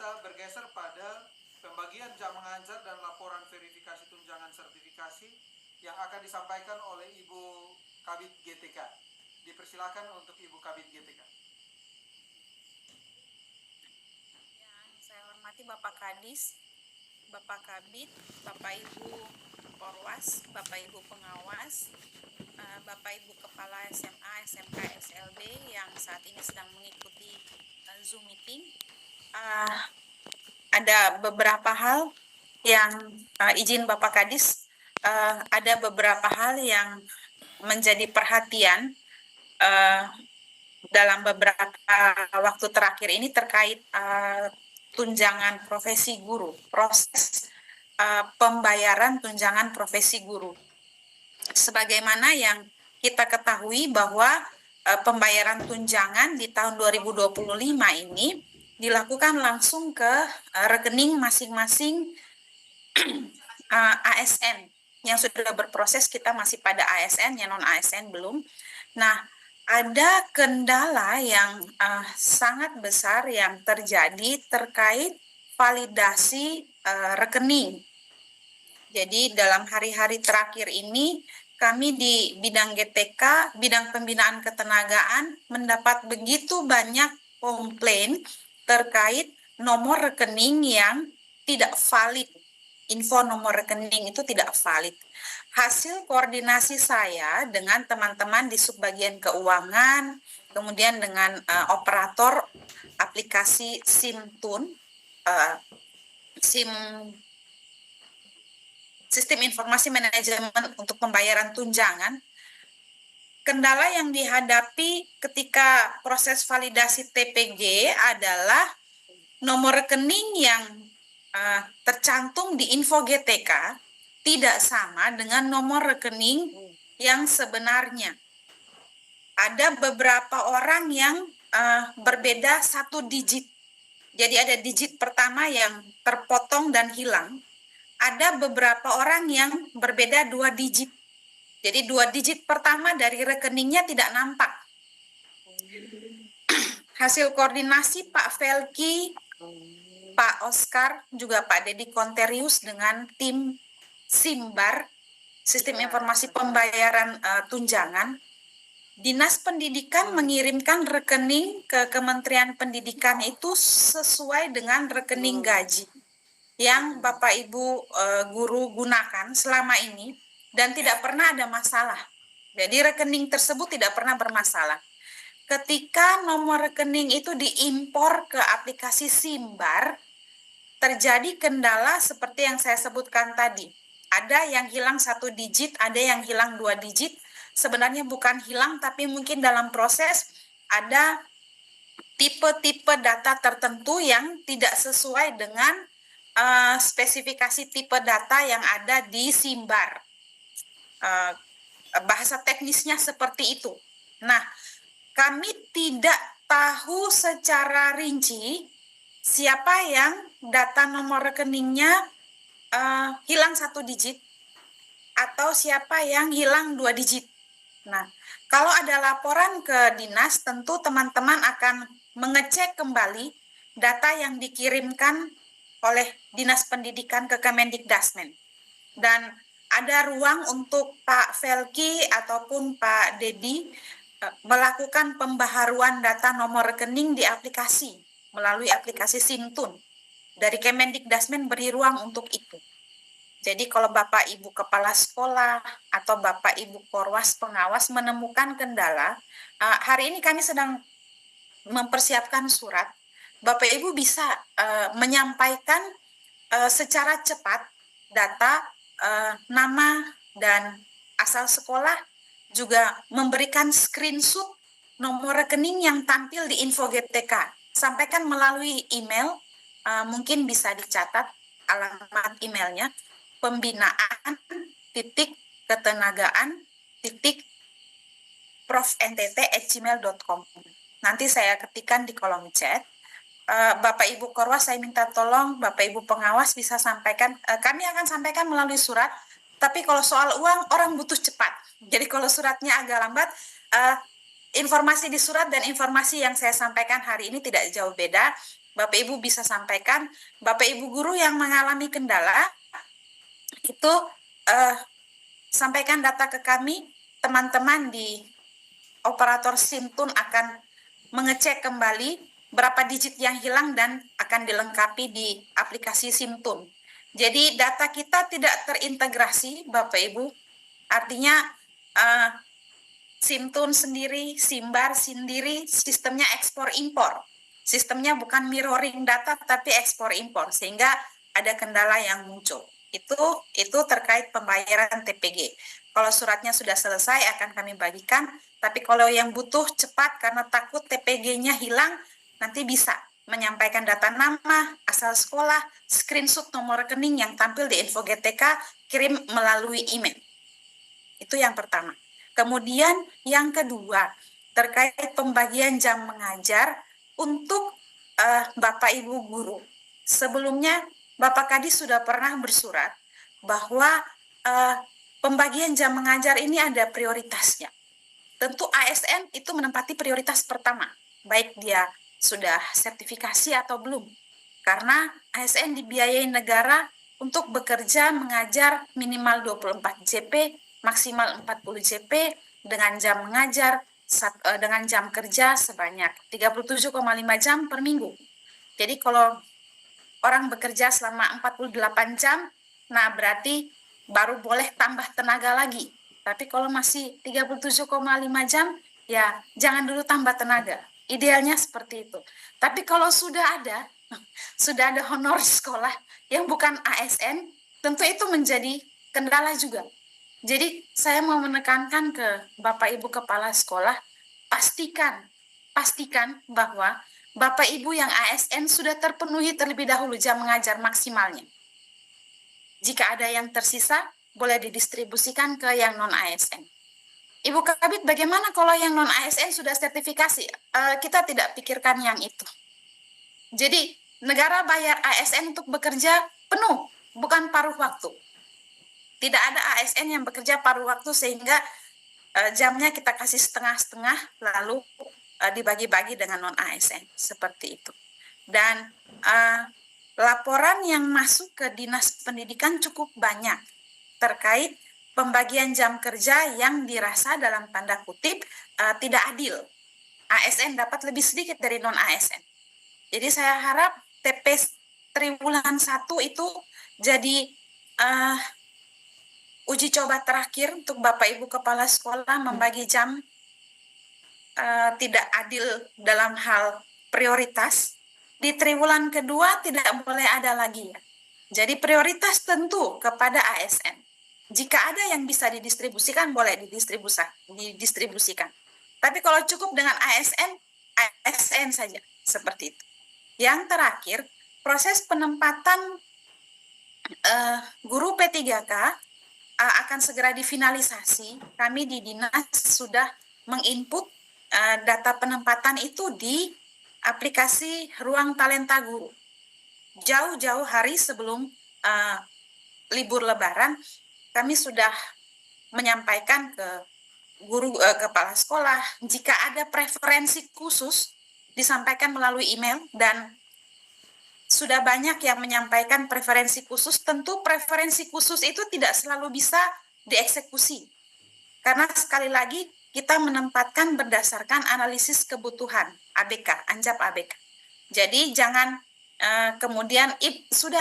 kita bergeser pada pembagian jam mengajar dan laporan verifikasi tunjangan sertifikasi yang akan disampaikan oleh Ibu Kabid GTK. Dipersilakan untuk Ibu Kabid GTK. Yang saya hormati Bapak Kadis, Bapak Kabid, Bapak Ibu Korwas, Bapak Ibu Pengawas, Bapak Ibu Kepala SMA, SMK, SLB yang saat ini sedang mengikuti Zoom meeting. Ada beberapa hal yang izin Bapak Kadis, ada beberapa hal yang menjadi perhatian dalam beberapa waktu terakhir ini terkait tunjangan profesi guru, proses pembayaran tunjangan profesi guru. Sebagaimana yang kita ketahui bahwa pembayaran tunjangan di tahun 2025 ini dilakukan langsung ke rekening masing-masing ASN yang sudah berproses. Kita masih pada ASN, yang non ASN belum. Nah, ada kendala yang sangat besar yang terjadi terkait validasi rekening. Jadi dalam hari-hari terakhir ini kami di bidang GTK, bidang pembinaan ketenagaan, mendapat begitu banyak komplain terkait nomor rekening yang tidak valid. Info nomor rekening itu tidak valid. Hasil koordinasi saya dengan teman-teman di subbagian keuangan, kemudian dengan operator aplikasi SIMTUN, Sistem Informasi Manajemen untuk pembayaran tunjangan, kendala yang dihadapi ketika proses validasi TPG adalah nomor rekening yang tercantum di info GTK tidak sama dengan nomor rekening yang sebenarnya. Ada beberapa orang yang berbeda satu digit. Jadi ada digit pertama yang terpotong dan hilang. Ada beberapa orang yang berbeda 2 digit. Jadi 2 digit pertama dari rekeningnya tidak nampak. Hasil koordinasi Pak Velki, Pak Oscar, juga Pak Dedi Konterius dengan tim SIMBAR, Sistem Informasi Pembayaran Tunjangan, Dinas Pendidikan mengirimkan rekening ke Kementerian Pendidikan itu sesuai dengan rekening gaji yang Bapak Ibu guru gunakan selama ini dan tidak pernah ada masalah. Jadi rekening tersebut tidak pernah bermasalah. Ketika nomor rekening itu diimpor ke aplikasi SIMBAR, terjadi kendala seperti yang saya sebutkan tadi. Ada yang hilang 1 digit, ada yang hilang 2 digit. Sebenarnya bukan hilang, tapi mungkin dalam proses ada tipe-tipe data tertentu yang tidak sesuai dengan spesifikasi tipe data yang ada di SIMBAR. Bahasa teknisnya seperti itu. Nah, kami tidak tahu secara rinci siapa yang data nomor rekeningnya hilang 1 digit atau siapa yang hilang 2 digit. Nah, kalau ada laporan ke dinas, tentu teman-teman akan mengecek kembali data yang dikirimkan oleh Dinas Pendidikan ke Kemendikdasmen. Dan ada ruang untuk Pak Velki ataupun Pak Dedi melakukan pembaharuan data nomor rekening di aplikasi melalui aplikasi SIMTUN. Dari Kemendikdasmen beri ruang untuk itu. Jadi kalau Bapak Ibu Kepala Sekolah atau Bapak Ibu Korwas Pengawas menemukan kendala, hari ini kami sedang mempersiapkan surat. Bapak Ibu bisa menyampaikan secara cepat data nama dan asal sekolah, juga memberikan screenshot nomor rekening yang tampil di info GTK. Sampaikan melalui email, mungkin bisa dicatat alamat emailnya, pembinaan.ketenagaan.profntt@gmail.com. Nanti saya ketikkan di kolom chat. Bapak Ibu Korwas, saya minta tolong Bapak Ibu Pengawas bisa sampaikan, kami akan sampaikan melalui surat, tapi kalau soal uang orang butuh cepat. Jadi kalau suratnya agak lambat, informasi di surat dan informasi yang saya sampaikan hari ini tidak jauh beda. Bapak Ibu bisa sampaikan. Bapak Ibu guru yang mengalami kendala itu sampaikan data ke kami. Teman-teman di operator Simtun akan mengecek kembali berapa digit yang hilang dan akan dilengkapi di aplikasi Simtun. Jadi data kita tidak terintegrasi, Bapak Ibu. Artinya Simtun sendiri, Simbar sendiri, sistemnya ekspor impor. Sistemnya bukan mirroring data tapi ekspor impor, sehingga ada kendala yang muncul. Itu terkait pembayaran TPG. Kalau suratnya sudah selesai akan kami bagikan, tapi kalau yang butuh cepat karena takut TPG-nya hilang, nanti bisa menyampaikan data nama, asal sekolah, screenshot nomor rekening yang tampil di info GTK, kirim melalui email. Itu yang pertama. Kemudian yang kedua, terkait pembagian jam mengajar untuk Bapak Ibu guru. Sebelumnya Bapak Kadis sudah pernah bersurat bahwa pembagian jam mengajar ini ada prioritasnya. Tentu ASN itu menempati prioritas pertama, baik dia sudah sertifikasi atau belum. Karena ASN dibiayai negara untuk bekerja mengajar minimal 24 JP, maksimal 40 JP dengan jam mengajar dengan jam kerja sebanyak 37,5 jam per minggu. Jadi kalau orang bekerja selama 48 jam, nah berarti baru boleh tambah tenaga lagi. Tapi kalau masih 37,5 jam, ya jangan dulu tambah tenaga. Idealnya seperti itu. Tapi kalau sudah ada honor sekolah yang bukan ASN, tentu itu menjadi kendala juga. Jadi saya mau menekankan ke Bapak Ibu Kepala Sekolah, pastikan bahwa Bapak Ibu yang ASN sudah terpenuhi terlebih dahulu jam mengajar maksimalnya. Jika ada yang tersisa, boleh didistribusikan ke yang non-ASN. Ibu Kabit, bagaimana kalau yang non-ASN sudah sertifikasi? Kita tidak pikirkan yang itu. Jadi, negara bayar ASN untuk bekerja penuh, bukan paruh waktu. Tidak ada ASN yang bekerja paruh waktu sehingga jamnya kita kasih setengah-setengah lalu dibagi-bagi dengan non-ASN. Seperti itu. Dan laporan yang masuk ke Dinas Pendidikan cukup banyak terkait pembagian jam kerja yang dirasa dalam tanda kutip tidak adil. ASN dapat lebih sedikit dari non-ASN. Jadi saya harap TP triwulan 1 itu jadi uji coba terakhir untuk Bapak Ibu Kepala Sekolah membagi jam tidak adil dalam hal prioritas. Di triwulan kedua tidak boleh ada lagi ya. Jadi prioritas tentu kepada ASN. Jika ada yang bisa didistribusikan, boleh didistribusikan. Tapi kalau cukup dengan ASN saja, seperti itu. Yang terakhir, proses penempatan guru P3K akan segera difinalisasi. Kami di Dinas sudah menginput data penempatan itu di aplikasi Ruang Talenta Guru. Jauh-jauh hari sebelum libur Lebaran, kami sudah menyampaikan ke guru kepala sekolah, jika ada preferensi khusus disampaikan melalui email, dan sudah banyak yang menyampaikan preferensi khusus. Tentu preferensi khusus itu tidak selalu bisa dieksekusi. Karena sekali lagi kita menempatkan berdasarkan analisis kebutuhan ABK, ANJAP ABK. Jadi jangan kemudian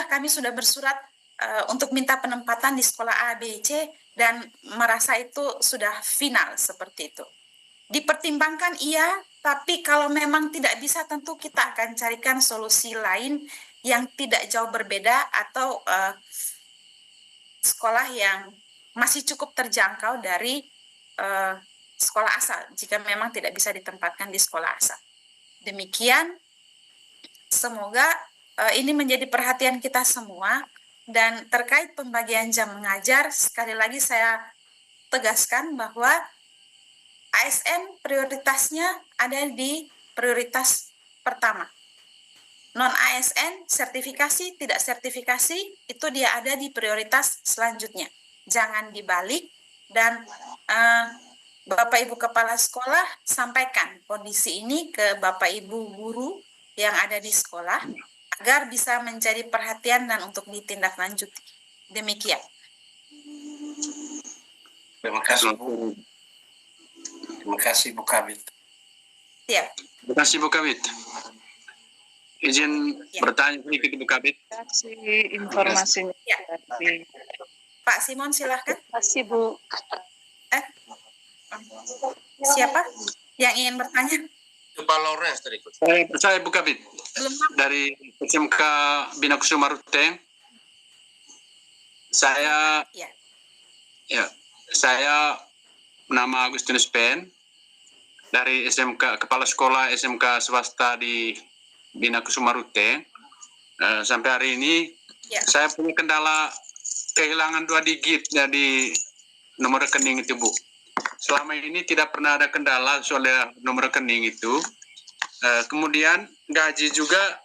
kami sudah bersurat untuk minta penempatan di sekolah A, B, C dan merasa itu sudah final seperti itu. Dipertimbangkan iya, tapi kalau memang tidak bisa tentu kita akan carikan solusi lain yang tidak jauh berbeda atau sekolah yang masih cukup terjangkau dari sekolah asal jika memang tidak bisa ditempatkan di sekolah asal. Demikian, semoga ini menjadi perhatian kita semua. Dan terkait pembagian jam mengajar, sekali lagi saya tegaskan bahwa ASN prioritasnya ada di prioritas pertama. Non-ASN, sertifikasi, tidak sertifikasi, itu dia ada di prioritas selanjutnya. Jangan dibalik, dan Bapak Ibu Kepala Sekolah sampaikan kondisi ini ke Bapak Ibu Guru yang ada di sekolah agar bisa menjadi perhatian dan untuk ditindaklanjuti. Demikian. Terima kasih Bu. Terima kasih Bu Kabit. Siap. Terima kasih Bu Kabit. Izin Ya. bertanya sedikit Bu Kabit. Terima kasih informasinya. Ya. Pak Simon silahkan. Terima kasih Bu. Siapa yang ingin bertanya? Itu Pak Lawrence tadi. Saya Bu Kabit Belum. dari SMK Bina Kusuma Ruteng. Saya Ya. saya nama Agustinus Pen dari SMK Kepala Sekolah SMK swasta di Bina Kusuma Ruteng. Sampai hari ini Ya. saya punya kendala kehilangan 2 digit dari nomor rekening itu Bu. Selama ini tidak pernah ada kendala soal nomor rekening itu. Kemudian gaji juga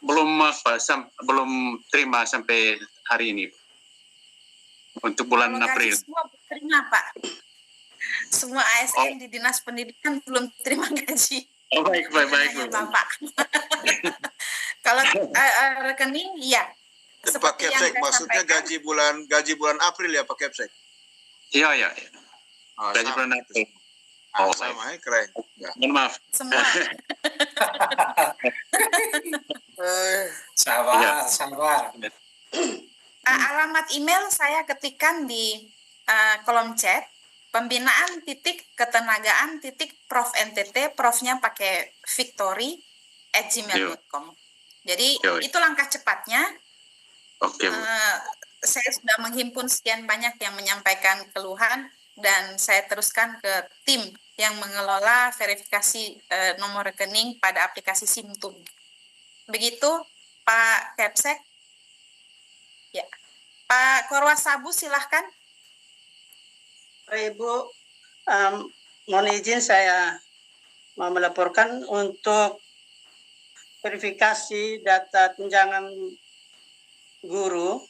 belum terima sampai hari ini untuk bulan Kalau April. gaji semua terima Pak. Semua ASN di Dinas Pendidikan belum terima gaji. Oh, baik. Hanya Bapak. Kalau rekening, iya. Pak Seperti yang Kepsek, saya maksudnya sampaikan. gaji bulan April ya Pak Kepsek? Iya. Oh, Gaji sama. bulan April. Oh, sama ya, keren. Ya. Mohon maaf. Semua. Sabar. Alamat email saya ketikkan di kolom chat pembinaan _ketenagaan_prof_ntt, profnya pakai victory@gmail.com. Jadi Yo. itu langkah cepatnya. Oke, Bu. Saya sudah menghimpun sekian banyak yang menyampaikan keluhan dan saya teruskan ke tim yang mengelola verifikasi nomor rekening pada aplikasi Simtum. Begitu Pak Kepsek. Ya. Pak Korwasabu silahkan. Ibu, mohon izin saya mau melaporkan untuk verifikasi data tunjangan guru.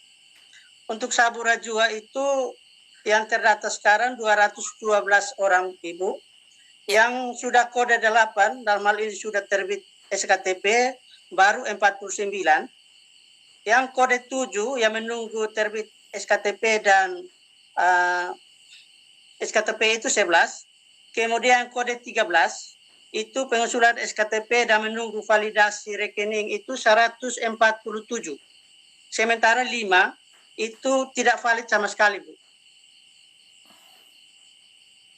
Untuk Sabura Jua itu yang terdata sekarang 212 orang Ibu. Yang sudah kode 8, dalam hal ini sudah terbit SKTP, baru 49. Yang kode 7 yang menunggu terbit SKTP dan SKTP itu 11. Kemudian kode 13 itu pengusulan SKTP dan menunggu validasi rekening itu 147. Sementara 5 itu tidak valid sama sekali, Bu.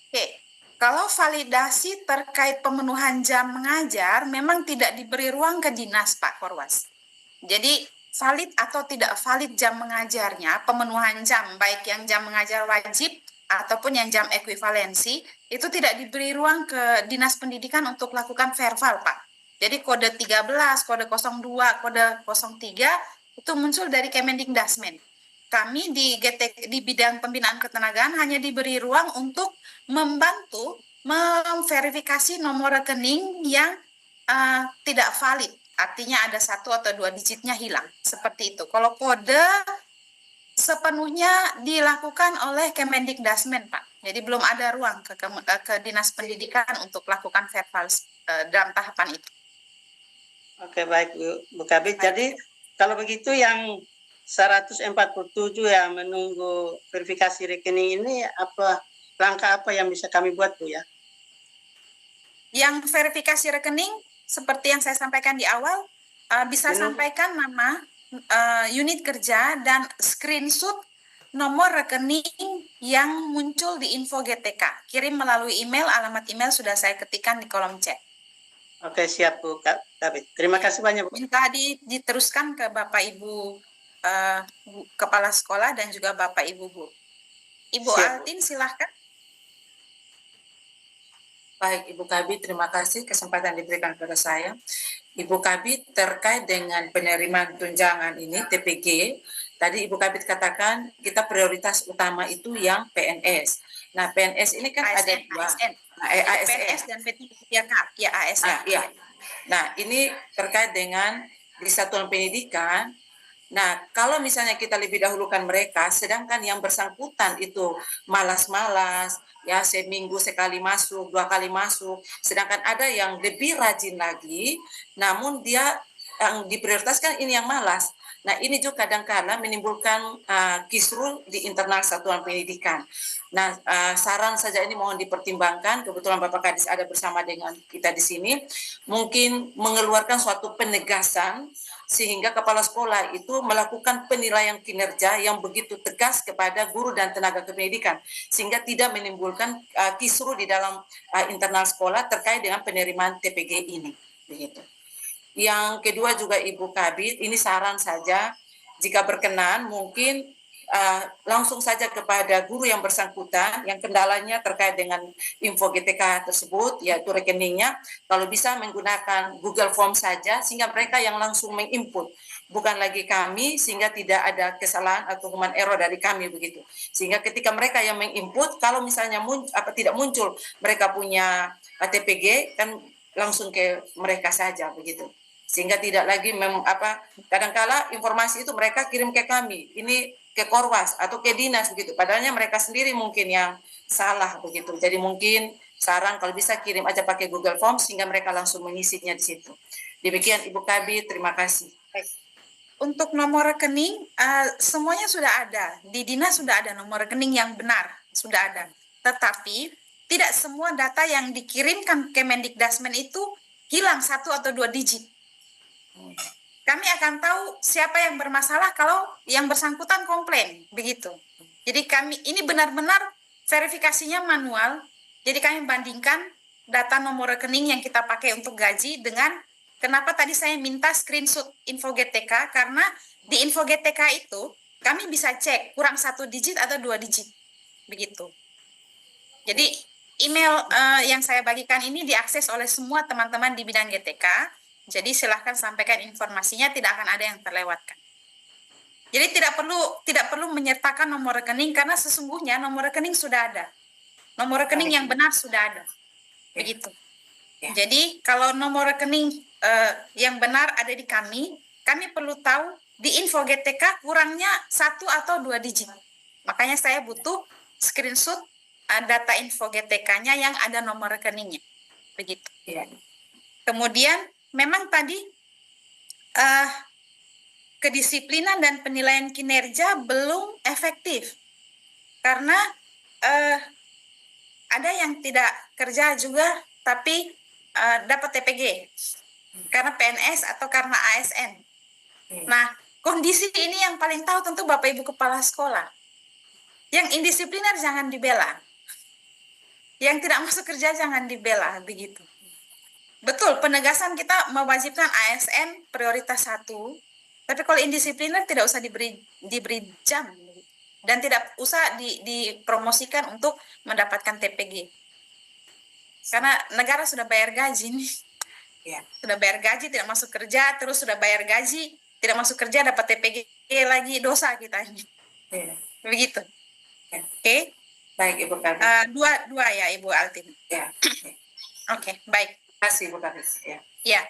Oke, kalau validasi terkait pemenuhan jam mengajar memang tidak diberi ruang ke dinas Pak Korwas. Jadi valid atau tidak valid jam mengajarnya, pemenuhan jam, baik yang jam mengajar wajib ataupun yang jam ekuivalensi, itu tidak diberi ruang ke Dinas Pendidikan untuk lakukan verbal, Pak. Jadi kode 13, kode 02, kode 03 itu muncul dari Kemendikdasmen. Kami di bidang pembinaan ketenagaan hanya diberi ruang untuk membantu memverifikasi nomor rekening yang tidak valid. Artinya ada 1 atau 2 digitnya hilang. Seperti itu. Kalau kode sepenuhnya dilakukan oleh Kemendikdasmen, Pak. Jadi belum ada ruang ke Dinas Pendidikan untuk lakukan verbal dalam tahapan itu. Oke, baik Bu Kabit. Jadi kalau begitu yang 147 yang menunggu verifikasi rekening ini langkah apa yang bisa kami buat, Bu, ya? Yang verifikasi rekening seperti yang saya sampaikan di awal, bisa sampaikan nama, unit kerja dan screenshot nomor rekening yang muncul di info GTK. Kirim melalui email, alamat email sudah saya ketikkan di kolom chat. Oke, siap Bu Kabit. Terima kasih banyak, Bu. Minta diteruskan ke Bapak Ibu Kepala Sekolah dan juga Bapak Ibu Guru. Ibu Siap, Bu. Altin silahkan. Baik, Ibu Kabit, terima kasih kesempatan diberikan kepada saya. Ibu Kabit, terkait dengan penerimaan tunjangan ini, TPG, tadi Ibu Kabit katakan kita prioritas utama itu yang PNS. Nah, PNS ini kan ada dua. ASN. ASN. PNS dan P3K, ya ASN. Nah, iya. Nah, ini terkait dengan di satuan pendidikan Nah, kalau misalnya kita lebih dahulukan mereka, sedangkan yang bersangkutan itu malas-malas, ya seminggu sekali masuk, 2 kali masuk, sedangkan ada yang lebih rajin lagi, namun dia yang diprioritaskan ini yang malas. Nah, ini juga kadang-kala menimbulkan kisruh di internal satuan pendidikan. Nah, saran saja ini mohon dipertimbangkan, kebetulan Bapak Kadis ada bersama dengan kita di sini, mungkin mengeluarkan suatu penegasan sehingga kepala sekolah itu melakukan penilaian kinerja yang begitu tegas kepada guru dan tenaga kependidikan, sehingga tidak menimbulkan kisruh di dalam internal sekolah terkait dengan penerimaan TPG ini. Begitu. Yang kedua juga Ibu Kabid, ini saran saja, jika berkenan mungkin langsung saja kepada guru yang bersangkutan yang kendalanya terkait dengan info GTK tersebut, yaitu rekeningnya, kalau bisa menggunakan Google Form saja sehingga mereka yang langsung menginput, bukan lagi kami, sehingga tidak ada kesalahan atau human error dari kami begitu. Sehingga ketika mereka yang menginput, kalau misalnya tidak muncul mereka punya TPG, kan langsung ke mereka saja begitu. Sehingga tidak lagi kadangkala informasi itu mereka kirim ke kami, ini ke Korwas atau ke dinas begitu, padahalnya mereka sendiri mungkin yang salah begitu. Jadi mungkin saran kalau bisa kirim aja pakai Google Form sehingga mereka langsung mengisinya di situ. Demikian Ibu Kabid, terima kasih. Untuk nomor rekening, semuanya sudah ada. Di dinas sudah ada nomor rekening yang benar, sudah ada. Tetapi tidak semua data yang dikirimkan ke Mendikdasmen itu hilang 1 atau 2 digit. Kami akan tahu siapa yang bermasalah kalau yang bersangkutan komplain, begitu. Jadi kami ini benar-benar verifikasinya manual. Jadi kami bandingkan data nomor rekening yang kita pakai untuk gaji dengan kenapa tadi saya minta screenshot info GTK, karena di info GTK itu kami bisa cek kurang 1 digit atau 2 digit, begitu. Jadi email yang saya bagikan ini diakses oleh semua teman-teman di bidang GTK. Jadi silahkan sampaikan informasinya, tidak akan ada yang terlewatkan. Jadi tidak perlu menyertakan nomor rekening karena sesungguhnya nomor rekening sudah ada. Nomor rekening yang benar sudah ada. Begitu. Jadi kalau nomor rekening yang benar ada di kami perlu tahu di info GTK kurangnya 1 atau 2 digit. Makanya saya butuh screenshot data info GTK-nya yang ada nomor rekeningnya. Begitu. Kemudian memang tadi kedisiplinan dan penilaian kinerja belum efektif karena ada yang tidak kerja juga tapi dapat TPG karena PNS atau karena ASN. Nah, kondisi ini yang paling tahu tentu Bapak Ibu Kepala Sekolah. Yang indisipliner jangan dibela. Yang tidak masuk kerja jangan dibela, begitu. Betul, penegasan kita mewajibkan ASN prioritas 1, tapi kalau indisipliner tidak usah diberi jam dan tidak usah dipromosikan untuk mendapatkan TPG. Karena negara sudah bayar gaji nih. Sudah bayar gaji, tidak masuk kerja, terus sudah bayar gaji, tidak masuk kerja, dapat TPG lagi, dosa kita ini. Begitu. Oke. Baik Ibu Kabid. Dua ya Ibu Altin. Ya. Oke, baik. Terima kasih Bu Kabid. Ya.